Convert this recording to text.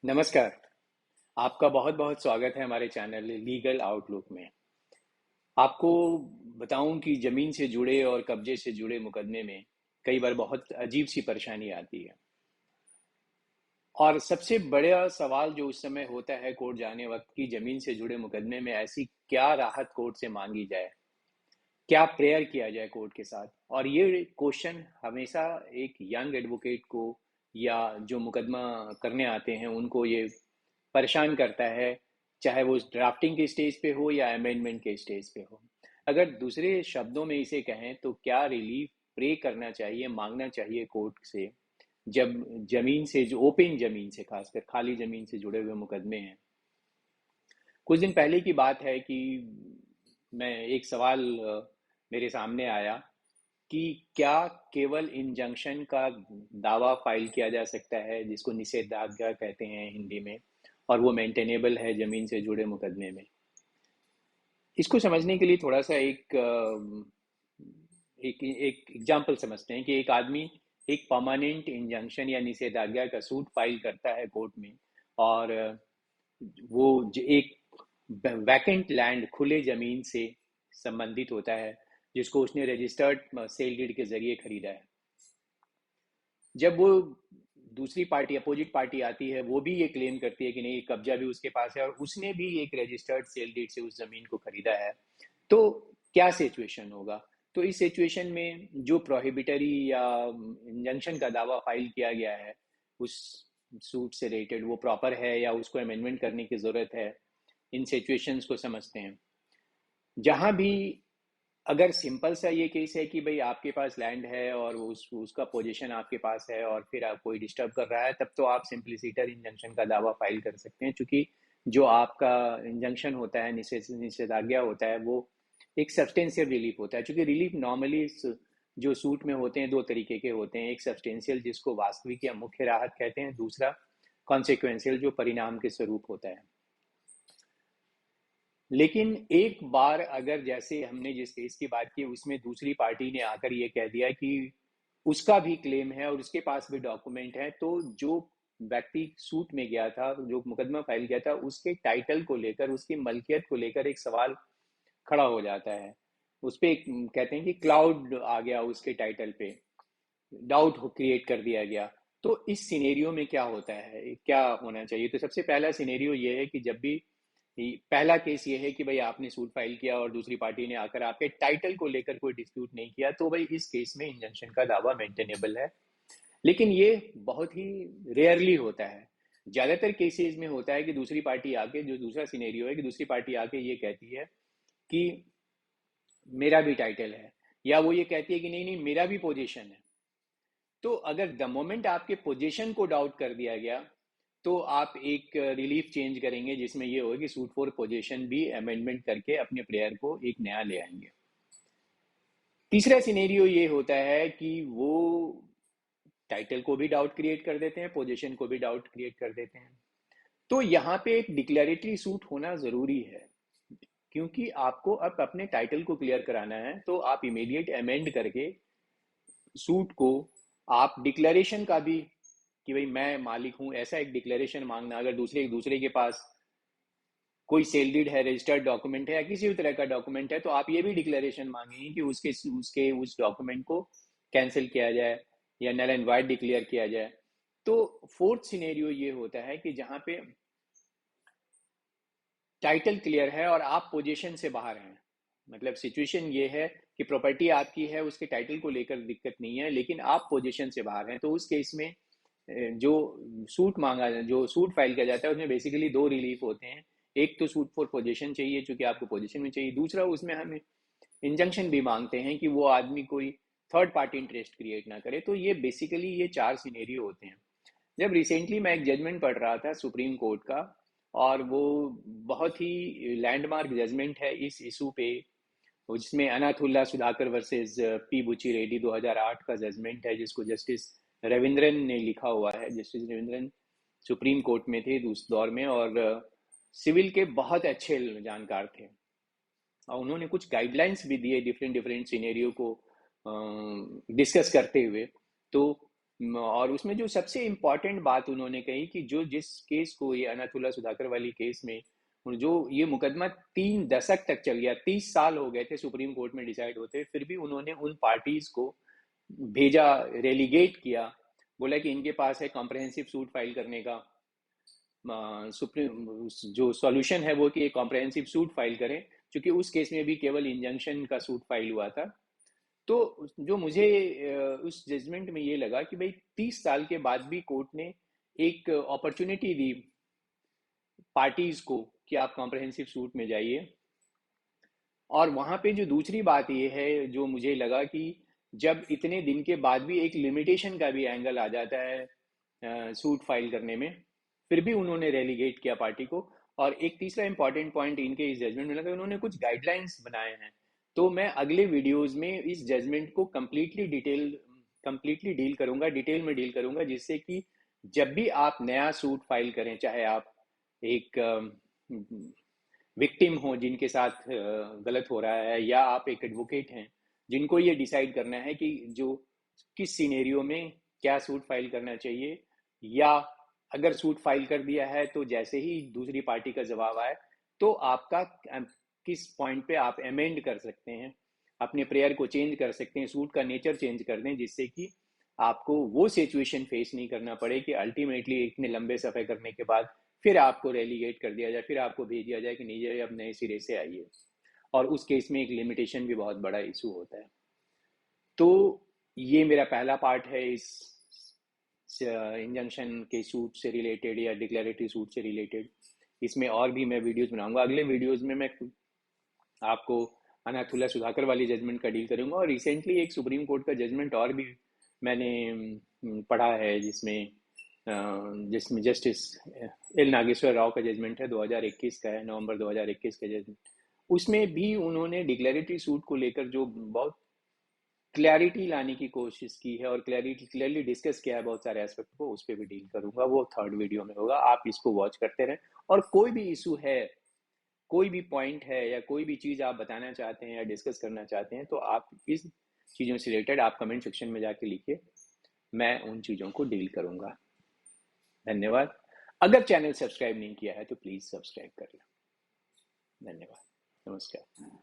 नमस्कार। आपका बहुत बहुत स्वागत है हमारे चैनल लीगल आउटलुक में। आपको बताऊं कि ज़मीन से जुड़े और कब्जे से जुड़े मुकदमे में कई बार बहुत अजीब सी परेशानी आती है। और सबसे बड़ा सवाल जो उस समय होता है कोर्ट जाने वक्त कि ज़मीन से जुड़े मुकदमे में ऐसी क्या राहत कोर्ट से मांगी जाए, क्या प्रेयर किया जाए कोर्ट के साथ। और ये क्वेश्चन हमेशा एक यंग एडवोकेट को या जो मुकदमा करने आते हैं उनको ये परेशान करता है, चाहे वो ड्राफ्टिंग के स्टेज पे हो या अमेंडमेंट के स्टेज पे हो। अगर दूसरे शब्दों में इसे कहें तो क्या रिलीफ प्रे करना चाहिए, मांगना चाहिए कोर्ट से जब जमीन से, जो ओपन जमीन से, खासकर खाली जमीन से जुड़े हुए मुकदमे हैं। कुछ दिन पहले की बात है कि मैं एक सवाल मेरे सामने आया कि क्या केवल इंजंक्शन का दावा फाइल किया जा सकता है, जिसको निषेधाज्ञा कहते हैं हिंदी में, और वो मेंटेनेबल है जमीन से जुड़े मुकदमे में। इसको समझने के लिए थोड़ा सा एक एक एग्जाम्पल समझते हैं कि एक आदमी एक परमानेंट इंजंक्शन या निषेधाज्ञा का सूट फाइल करता है कोर्ट में। और वो एक वैकेंट लैंड, खुले जमीन से संबंधित होता है, जिसको उसने रजिस्टर्ड सेल डीड के जरिए खरीदा है। जब वो दूसरी पार्टी, अपोजिट पार्टी आती है, वो भी ये क्लेम करती है कि नहीं, कब्जा भी उसके पास है और उसने भी एक रजिस्टर्ड सेल डीड से उस जमीन को खरीदा है, तो क्या सिचुएशन होगा। तो इस सिचुएशन में जो प्रोहिबिटरी या इंजंक्शन का दावा फाइल किया गया है उस सूट से रिलेटेड, वो प्रॉपर है या उसको अमेंडमेंट करने की जरूरत है। इन सिचुएशंस को समझते हैं। जहां भी, अगर सिंपल सा ये केस है कि भाई आपके पास लैंड है और उसका पोजीशन आपके पास है और फिर आप कोई डिस्टर्ब कर रहा है, तब तो आप सिंपलीसिटर इंजंक्शन का दावा फाइल कर सकते हैं, क्योंकि जो आपका इंजंक्शन होता है, निषेधाज्ञा होता है, वो एक सब्सटेंशियल रिलीफ होता है। क्योंकि रिलीफ नॉर्मली जो सूट में होते हैं दो तरीके के होते हैं, एक सब्सटेंशियल जिसको वास्तविक या मुख्य राहत कहते हैं, दूसरा कॉन्सिक्वेंशियल जो परिणाम के स्वरूप होता है। लेकिन एक बार अगर, जैसे हमने जिस केस की बात की उसमें दूसरी पार्टी ने आकर ये कह दिया कि उसका भी क्लेम है और उसके पास भी डॉक्यूमेंट है, तो जो व्यक्ति सूट में गया था, जो मुकदमा फाइल किया था, उसके टाइटल को लेकर, उसकी मलकियत को लेकर एक सवाल खड़ा हो जाता है। उस पे कहते हैं कि क्लाउड आ गया उसके टाइटल पे, डाउट क्रिएट कर दिया गया। तो इस सिनेरियो में क्या होता है, क्या होना चाहिए। तो सबसे पहला सिनेरियो ये है कि जब भी, पहला केस ये है कि भाई आपने सूट फाइल किया और दूसरी पार्टी ने आकर आपके टाइटल को लेकर कोई डिस्प्यूट नहीं किया, तो भाई इस केस में इंजंक्शन का दावा मेंटेनेबल है। लेकिन ये बहुत ही रेयरली होता है। ज्यादातर केसेस में होता है कि दूसरी पार्टी आके, जो दूसरा सिनेरियो है कि दूसरी पार्टी आके ये कहती है कि मेरा भी टाइटल है, या वो ये कहती है कि नहीं नहीं मेरा भी पोजीशन है। तो अगर द मोमेंट आपके पोजीशन को डाउट कर दिया गया, तो आप एक रिलीफ चेंज करेंगे जिसमें ये होगा कि सूट फॉर पोजीशन भी अमेंडमेंट करके अपने प्लेयर को एक नया ले आएंगे। तीसरा सिनेरियो ये होता है कि वो टाइटल को भी डाउट क्रिएट कर देते हैं, पोजीशन को भी डाउट क्रिएट कर देते हैं। तो यहाँ पे एक डिक्लेरेटरी सूट होना जरूरी है, क्योंकि आपको अब अपने टाइटल को क्लियर कराना है। तो आप इमीडिएट अमेंड करके सूट को, आप डिक्लेरेशन का भी, कि भाई मैं मालिक हूं, ऐसा एक डिक्लेरेशन मांगना। अगर दूसरे एक दूसरे के पास कोई सेल डीड है, रजिस्टर्ड डॉक्यूमेंट है या किसी भी तरह का डॉक्यूमेंट है, तो आप ये भी डिक्लेरेशन मांगेंगे कि उसके उसके उस डॉक्यूमेंट को कैंसिल किया जाए या नल एंड वाइड डिक्लेयर किया जाए। तो फोर्थ सिनेरियो ये होता है कि जहां पे टाइटल क्लियर है और आप पोजीशन से बाहर हैं। मतलब सिचुएशन ये है कि प्रॉपर्टी आपकी है, उसके टाइटल को लेकर दिक्कत नहीं है, लेकिन आप पोजीशन से बाहर हैं। तो उस केस में जो सूट मांगा, जो सूट फाइल किया जाता है, उसमें बेसिकली दो रिलीफ होते हैं। एक तो सूट फॉर पोजीशन चाहिए, चूंकि आपको पोजीशन में चाहिए। दूसरा, उसमें हम इंजंक्शन भी मांगते हैं कि वो आदमी कोई थर्ड पार्टी इंटरेस्ट क्रिएट ना करे। तो ये बेसिकली ये चार सिनेरियो होते हैं। जब रिसेंटली मैं एक जजमेंट पढ़ रहा था सुप्रीम कोर्ट का, और वो बहुत ही लैंडमार्क जजमेंट है इस इशू पे, जिसमें अनाथुल्ला सुधाकर वर्सेस पी बुची रेड्डी 2008 का जजमेंट है, जिसको जस्टिस रविंद्रन ने लिखा हुआ है। जस्टिस रविंद्रन सुप्रीम कोर्ट में थे उस दौर में, और सिविल के बहुत अच्छे जानकार थे। और उन्होंने कुछ गाइडलाइंस भी दिए डिफरेंट डिफरेंट सिनेरियो को डिस्कस करते हुए। तो और उसमें जो सबसे इम्पोर्टेंट बात उन्होंने कही कि जो जिस केस को, ये अनाथुल्ला सुधाकर वाली केस में, जो ये मुकदमा 3 दशक तक चल गया, 30 साल हो गए थे सुप्रीम कोर्ट में डिसाइड होते, फिर भी उन्होंने उन पार्टीज को भेजा, रेलीगेट किया, बोला कि इनके पास है कॉम्प्रहेंसिव सूट फाइल करने का सुप्रीम जो सॉल्यूशन है वो कि एक कॉम्प्रहेंसिव सूट फाइल करें, क्योंकि उस केस में भी केवल इंजंक्शन का सूट फाइल हुआ था। तो जो मुझे उस जजमेंट में ये लगा कि भाई 30 साल के बाद भी कोर्ट ने एक अपॉर्चुनिटी दी पार्टीज को कि आप कॉम्प्रहेंसिव सूट में जाइए। और वहां पे जो दूसरी बात ये है जो मुझे लगा कि जब इतने दिन के बाद भी एक लिमिटेशन का भी एंगल आ जाता है सूट फाइल करने में, फिर भी उन्होंने रेलीगेट किया पार्टी को। और एक तीसरा इंपॉर्टेंट पॉइंट इनके इस जजमेंट में लगा, उन्होंने कुछ गाइडलाइंस बनाए हैं। तो मैं अगले वीडियोस में इस जजमेंट को कंप्लीटली डील करूंगा, डिटेल में डील करूंगा, जिससे कि जब भी आप नया सूट फाइल करें, चाहे आप एक विक्टिम हो जिनके साथ गलत हो रहा है, या आप एक एडवोकेट हैं जिनको ये डिसाइड करना है कि जो किस सिनेरियो में क्या सूट फाइल करना चाहिए, या अगर सूट फाइल कर दिया है तो जैसे ही दूसरी पार्टी का जवाब आए तो आपका किस पॉइंट पे आप अमेंड कर सकते हैं, अपने प्रेयर को चेंज कर सकते हैं, सूट का नेचर चेंज कर दें, जिससे कि आपको वो सिचुएशन फेस नहीं करना पड़े कि अल्टीमेटली इतने लंबे सफ़र करने के बाद फिर आपको रेलीगेट कर दिया जाए, फिर आपको भेज दिया जाए कि नहीं जाए अब नए सिरे से आइए। और उस केस में एक लिमिटेशन भी बहुत बड़ा इशू होता है। तो ये मेरा पहला पार्ट है इस इंजंक्शन के सूट से रिलेटेड या डिक्लेरेटरी सूट से रिलेटेड। इसमें और भी मैं वीडियोस बनाऊंगा, अगले वीडियोस में मैं आपको अनाथुल्ला सुधाकर वाली जजमेंट का डील करूंगा। और रिसेंटली एक सुप्रीम कोर्ट का जजमेंट और भी मैंने पढ़ा है, जिसमें जस्टिस एल नागेश्वर राव का जजमेंट है, 2021 का है, नवंबर 2021 का जजमेंट। उसमें भी उन्होंने डिक्लेरेटरी सूट को लेकर जो बहुत क्लैरिटी लाने की कोशिश की है और क्लियरली डिस्कस किया है बहुत सारे एस्पेक्ट को, उस पर भी डील करूंगा, वो थर्ड वीडियो में होगा। आप इसको वॉच करते रहें, और कोई भी इशू है, कोई भी पॉइंट है, या कोई भी चीज़ आप बताना चाहते हैं या डिस्कस करना चाहते हैं, तो आप इस चीज़ों से रिलेटेड आप कमेंट सेक्शन में जाके लिखिए, मैं उन चीज़ों को डील करूंगा। धन्यवाद। अगर चैनल सब्सक्राइब नहीं किया है तो प्लीज़ सब्सक्राइब कर लें। धन्यवाद। नमस्कार।